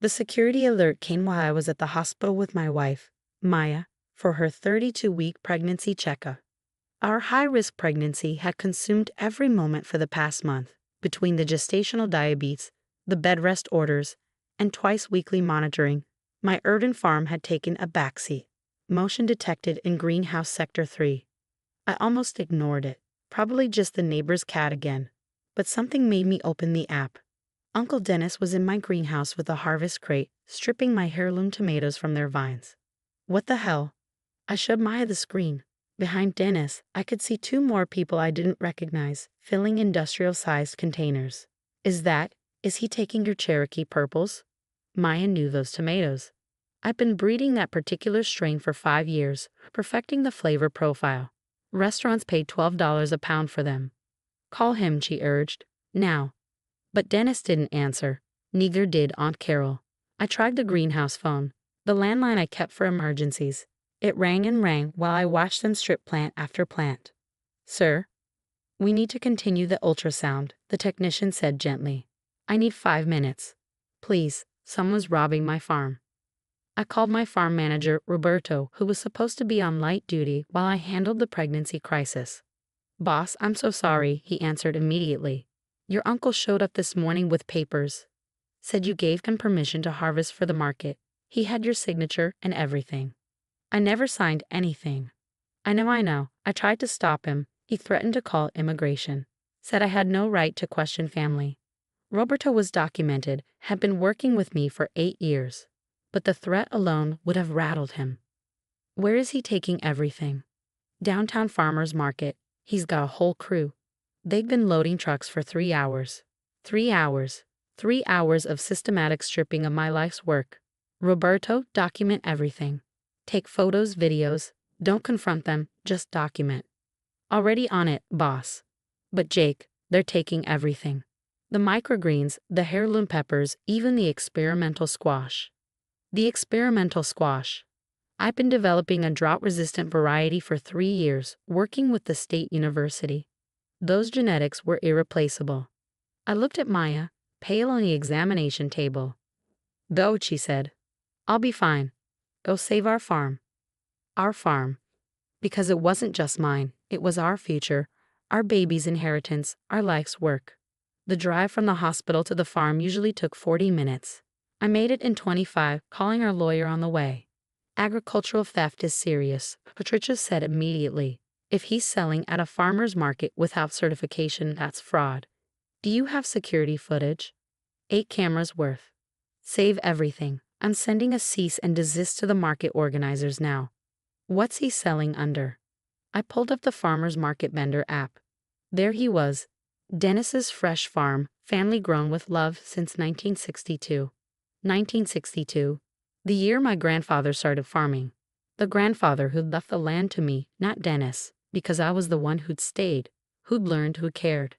The security alert came while I was at the hospital with my wife, Maya, for her 32-week pregnancy checkup. Our high-risk pregnancy had consumed every moment for the past month, between the gestational diabetes, the bed rest orders, and twice-weekly monitoring. My urban farm had taken a backseat. Motion detected in greenhouse sector 3. I almost ignored it, probably just the neighbor's cat again. But something made me open the app. Uncle Dennis was in my greenhouse with a harvest crate, stripping my heirloom tomatoes from their vines. What the hell? I showed Maya the screen. Behind Dennis, I could see 2 more people I didn't recognize, filling industrial-sized containers. Is he taking your Cherokee purples? Maya knew those tomatoes. I've been breeding that particular strain for 5 years, perfecting the flavor profile. Restaurants paid $12 a pound for them. Call him, she urged. Now. But Dennis didn't answer. Neither did Aunt Carol. I tried the greenhouse phone, the landline I kept for emergencies. It rang and rang while I watched them strip plant after plant. Sir? We need to continue the ultrasound, the technician said gently. I need 5 minutes. Please, someone's robbing my farm. I called my farm manager, Roberto, who was supposed to be on light duty while I handled the pregnancy crisis. Boss, I'm so sorry, he answered immediately. Your uncle showed up this morning with papers. Said you gave him permission to harvest for the market. He had your signature and everything. I never signed anything. I know. I tried to stop him. He threatened to call immigration. Said I had no right to question family. Roberto was documented, had been working with me for 8 years. But the threat alone would have rattled him. Where is he taking everything? Downtown Farmers Market. He's got a whole crew. They've been loading trucks for 3 hours. 3 hours. 3 hours of systematic stripping of my life's work. Roberto, document everything. Take photos, videos. Don't confront them, just document. Already on it, boss. But Jake, they're taking everything. The microgreens, the heirloom peppers, even the experimental squash. The experimental squash. I've been developing a drought-resistant variety for 3 years, working with the state university. Those genetics were irreplaceable. I looked at Maya, pale on the examination table. Go, she said. I'll be fine. Go save our farm. Our farm. Because it wasn't just mine, it was our future, our baby's inheritance, our life's work. The drive from the hospital to the farm usually took 40 minutes. I made it in 25, calling our lawyer on the way. Agricultural theft is serious, Patricia said immediately. If he's selling at a farmer's market without certification, that's fraud. Do you have security footage? 8 cameras worth. Save everything. I'm sending a cease and desist to the market organizers now. What's he selling under? I pulled up the farmer's market vendor app. There he was. Dennis's fresh farm, family grown with love since 1962. 1962. The year my grandfather started farming. The grandfather who'd left the land to me, not Dennis, because I was the one who'd stayed, who'd learned, who cared.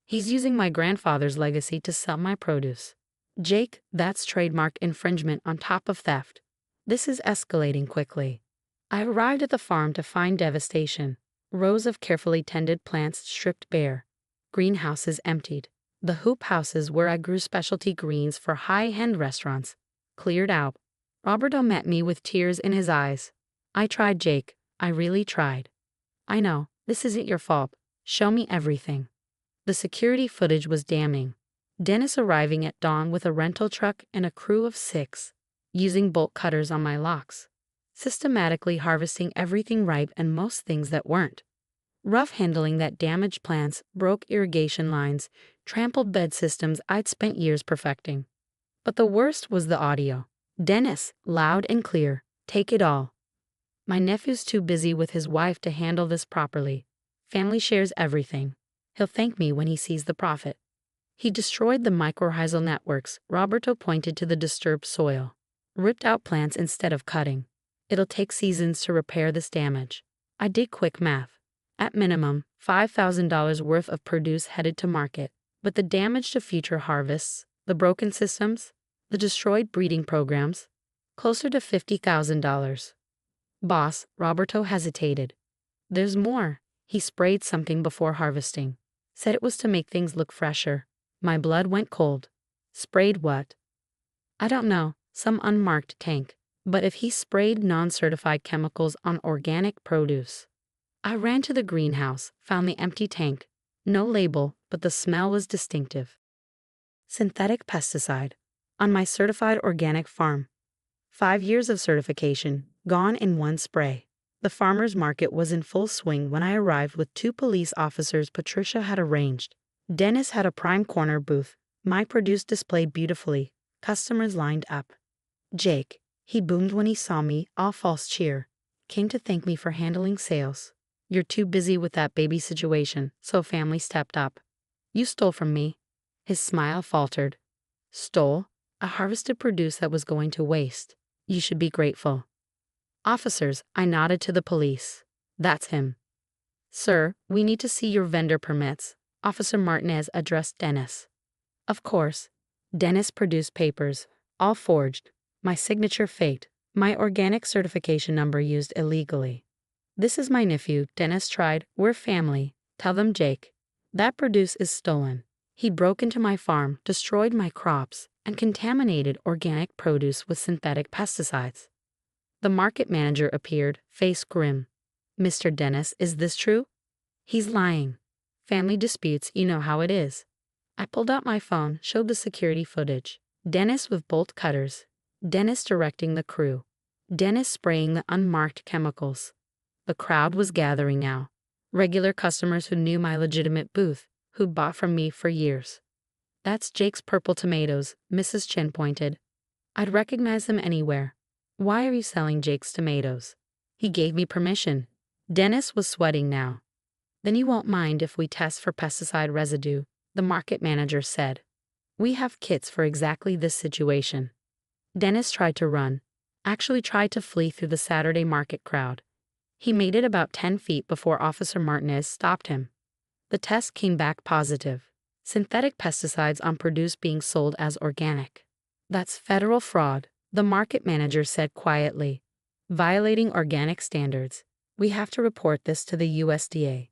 He's using my grandfather's legacy to sell my produce. Jake, that's trademark infringement on top of theft. This is escalating quickly. I arrived at the farm to find devastation. Rows of carefully tended plants stripped bare. Greenhouses emptied. The hoop houses where I grew specialty greens for high-end restaurants cleared out. Roberto met me with tears in his eyes. I tried, Jake. I really tried. I know, this isn't your fault. Show me everything. The security footage was damning. Dennis arriving at dawn with a rental truck and a crew of 6, using bolt cutters on my locks, systematically harvesting everything ripe and most things that weren't. Rough handling that damaged plants, broke irrigation lines, trampled bed systems I'd spent years perfecting. But the worst was the audio. Dennis, loud and clear, take it all. My nephew's too busy with his wife to handle this properly. Family shares everything. He'll thank me when he sees the profit. He destroyed the mycorrhizal networks. Roberto pointed to the disturbed soil. Ripped out plants instead of cutting. It'll take seasons to repair this damage. I did quick math. At minimum, $5,000 worth of produce headed to market. But the damage to future harvests, the broken systems, the destroyed breeding programs, closer to $50,000. Boss, Roberto hesitated. There's more. He sprayed something before harvesting. Said it was to make things look fresher. My blood went cold. Sprayed what? I don't know, some unmarked tank. But if he sprayed non-certified chemicals on organic produce. I ran to the greenhouse, found the empty tank. No label, but the smell was distinctive. Synthetic pesticide. On my certified organic farm. 5 years of certification, gone in one spray. The farmer's market was in full swing when I arrived with 2 police officers Patricia had arranged. Dennis had a prime corner booth, my produce displayed beautifully, customers lined up. Jake, he boomed when he saw me, all false cheer, came to thank me for handling sales. You're too busy with that baby situation, so family stepped up. You stole from me. His smile faltered. Stole? I harvested produce that was going to waste. You should be grateful. Officers, I nodded to the police. That's him. Sir, we need to see your vendor permits. Officer Martinez addressed Dennis. Of course. Dennis produced papers, all forged. My signature faked. My organic certification number used illegally. This is my nephew, Dennis tried. We're family. Tell them Jake. That produce is stolen. He broke into my farm, destroyed my crops, and contaminated organic produce with synthetic pesticides. The market manager appeared, face grim. Mr. Dennis, is this true? He's lying. Family disputes, you know how it is. I pulled out my phone, showed the security footage. Dennis with bolt cutters. Dennis directing the crew. Dennis spraying the unmarked chemicals. The crowd was gathering now. Regular customers who knew my legitimate booth, who bought from me for years. That's Jake's purple tomatoes, Mrs. Chin pointed. I'd recognize them anywhere. Why are you selling Jake's tomatoes? He gave me permission. Dennis was sweating now. Then you won't mind if we test for pesticide residue, the market manager said. We have kits for exactly this situation. Dennis tried to run, actually tried to flee through the Saturday market crowd. He made it about 10 feet before Officer Martinez stopped him. The test came back positive. Synthetic pesticides on produce being sold as organic. That's federal fraud, the market manager said quietly. Violating organic standards. We have to report this to the USDA.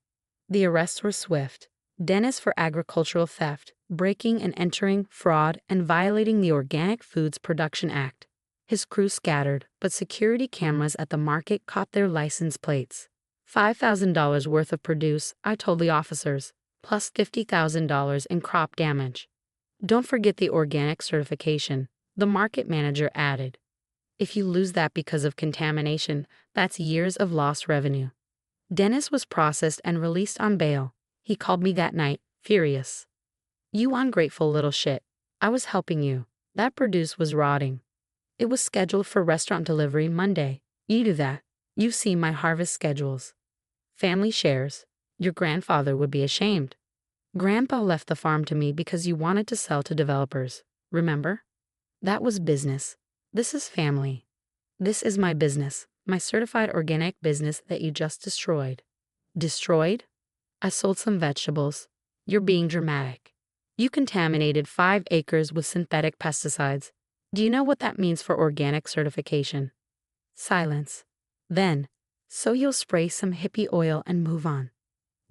The arrests were swift. Dennis for agricultural theft, breaking and entering, fraud, and violating the Organic Foods Production Act. His crew scattered, but security cameras at the market caught their license plates. $5,000 worth of produce, I told the officers, plus $50,000 in crop damage. Don't forget the organic certification, the market manager added. If you lose that because of contamination, that's years of lost revenue. Dennis was processed and released on bail. He called me that night, furious. You ungrateful little shit. I was helping you. That produce was rotting. It was scheduled for restaurant delivery Monday. You do that. You see my harvest schedules. Family shares. Your grandfather would be ashamed. Grandpa left the farm to me because you wanted to sell to developers. Remember? That was business. This is family. This is my business, my certified organic business that you just destroyed. Destroyed? I sold some vegetables. You're being dramatic. You contaminated 5 acres with synthetic pesticides. Do you know what that means for organic certification? Silence. Then, so you'll spray some hippie oil and move on.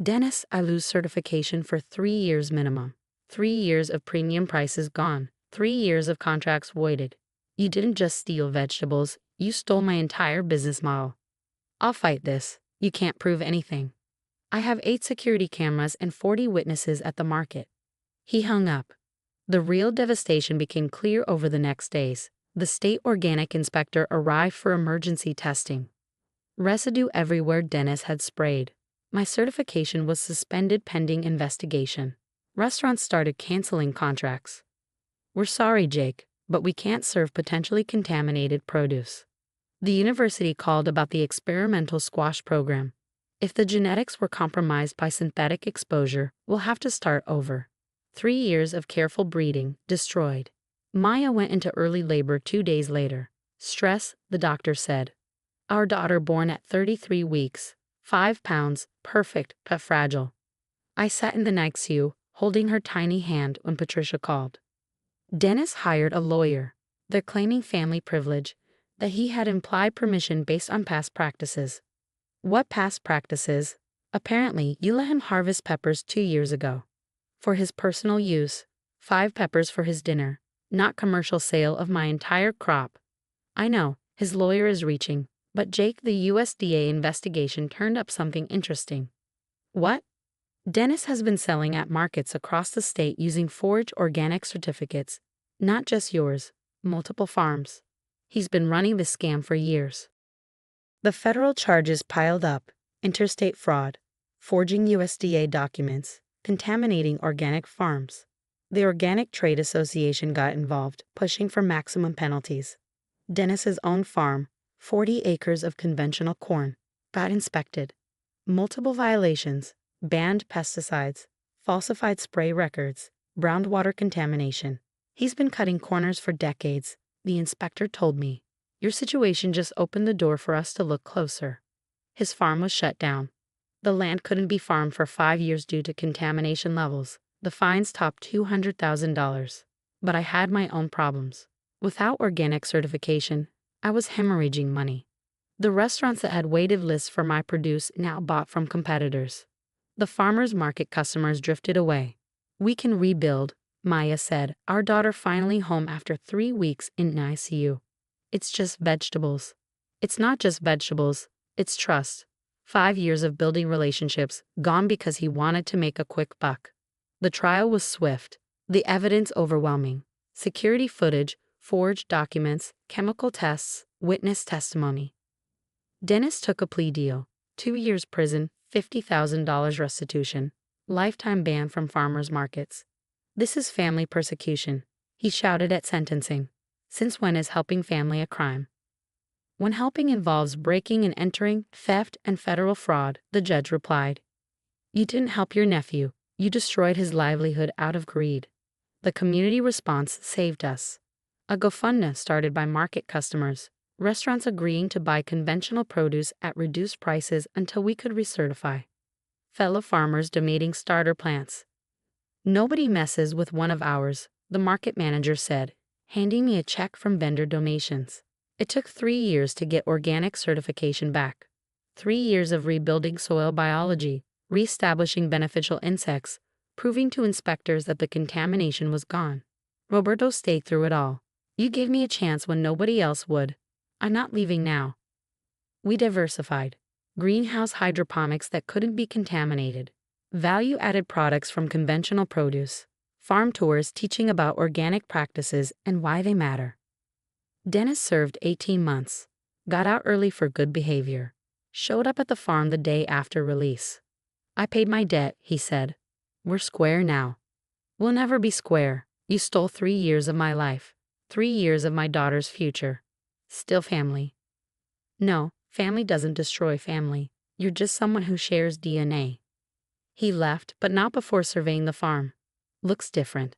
Dennis, I lose certification for 3 years minimum. 3 years of premium prices gone. 3 years of contracts voided. You didn't just steal vegetables, you stole my entire business model. I'll fight this. You can't prove anything. I have 8 security cameras and 40 witnesses at the market. He hung up. The real devastation became clear over the next days. The state organic inspector arrived for emergency testing. Residue everywhere Dennis had sprayed. My certification was suspended pending investigation. Restaurants started canceling contracts. We're sorry, Jake, but we can't serve potentially contaminated produce. The university called about the experimental squash program. If the genetics were compromised by synthetic exposure, we'll have to start over. 3 years of careful breeding, destroyed. Maya went into early labor 2 days later. Stress, the doctor said. Our daughter born at 33 weeks, 5 pounds, perfect but fragile. I sat in the NICU, holding her tiny hand when Patricia called. Dennis hired a lawyer. They're claiming family privilege, that he had implied permission based on past practices. What past practices? Apparently, you let him harvest peppers 2 years ago. For his personal use, 5 peppers for his dinner. not commercial sale of my entire crop. I know, his lawyer is reaching, but Jake, the USDA investigation turned up something interesting. What? Dennis has been selling at markets across the state using forged organic certificates. Not just yours, multiple farms. He's been running this scam for years. The federal charges piled up: interstate fraud, forging USDA documents, contaminating organic farms. The Organic Trade Association got involved, pushing for maximum penalties. Dennis's own farm, 40 acres of conventional corn, got inspected. Multiple violations: banned pesticides, falsified spray records, groundwater contamination. He's been cutting corners for decades, the inspector told me. Your situation just opened the door for us to look closer. His farm was shut down. The land couldn't be farmed for 5 years due to contamination levels. The fines topped $200,000. But I had my own problems. Without organic certification, I was hemorrhaging money. The restaurants that had waited lists for my produce now bought from competitors. The farmers market customers drifted away. We can rebuild, Maya said, our daughter finally home after 3 weeks in ICU. It's just vegetables. It's not just vegetables, it's trust. 5 years of building relationships, gone because he wanted to make a quick buck. The trial was swift, the evidence overwhelming. Security footage, forged documents, chemical tests, witness testimony. Dennis took a plea deal: 2 years prison, $50,000 restitution, lifetime ban from farmers markets. This is family persecution, he shouted at sentencing. Since when is helping family a crime? When helping involves breaking and entering, theft, and federal fraud, the judge replied. You didn't help your nephew, you destroyed his livelihood out of greed. The community response saved us. A GoFundMe started by market customers, restaurants agreeing to buy conventional produce at reduced prices until we could recertify. Fellow farmers donating starter plants. Nobody messes with one of ours, the market manager said, handing me a check from vendor donations. It took 3 years to get organic certification back. 3 years of rebuilding soil biology, reestablishing beneficial insects, proving to inspectors that the contamination was gone. Roberto stayed through it all. You gave me a chance when nobody else would. I'm not leaving now. We diversified. Greenhouse hydroponics that couldn't be contaminated. Value-added products from conventional produce. Farm tours teaching about organic practices and why they matter. Dennis served 18 months. Got out early for good behavior. Showed up at the farm the day after release. I paid my debt, he said. We're square now. We'll never be square. You stole 3 years of my life. 3 years of my daughter's future. Still family. No, family doesn't destroy family. You're just someone who shares DNA. He left, but not before surveying the farm. Looks different.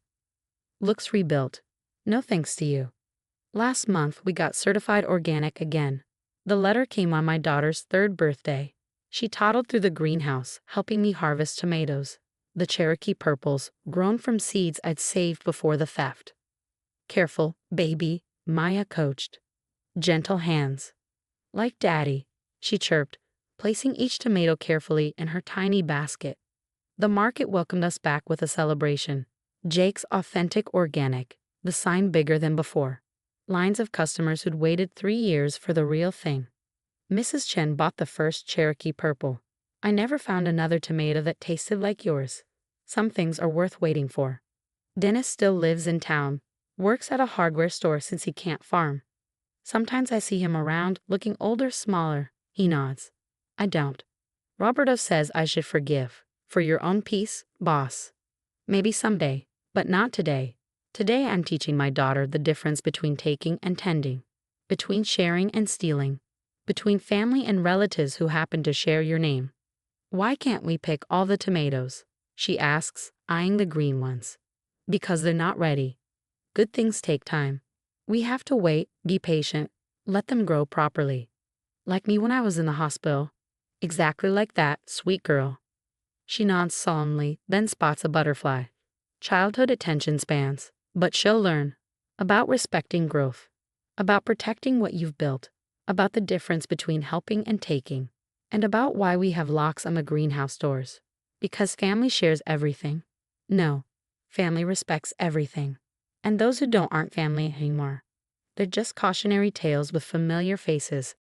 Looks rebuilt. No thanks to you. Last month we got certified organic again. The letter came on my daughter's 3rd birthday. She toddled through the greenhouse, helping me harvest tomatoes. The Cherokee purples, grown from seeds I'd saved before the theft. Careful, baby, Maya coached. Gentle hands. Like Daddy, she chirped, placing each tomato carefully in her tiny basket. The market welcomed us back with a celebration. Jake's Authentic Organic, the sign bigger than before. Lines of customers who'd waited 3 years for the real thing. Mrs. Chen bought the first Cherokee Purple. I never found another tomato that tasted like yours. Some things are worth waiting for. Dennis still lives in town, works at a hardware store since he can't farm. Sometimes I see him around, looking older, smaller. He nods. I don't. Roberto says I should forgive. For your own peace, boss. Maybe someday, but not today. Today I'm teaching my daughter the difference between taking and tending, between sharing and stealing, between family and relatives who happen to share your name. Why can't we pick all the tomatoes? She asks, eyeing the green ones. Because they're not ready. Good things take time. We have to wait, be patient, let them grow properly. Like me when I was in the hospital. Exactly like that, sweet girl. She nods solemnly, then spots a butterfly. Childhood attention spans, but she'll learn. About respecting growth. About protecting what you've built. About the difference between helping and taking. And about why we have locks on the greenhouse doors. Because family shares everything. No, family respects everything. And those who don't aren't family anymore. They're just cautionary tales with familiar faces,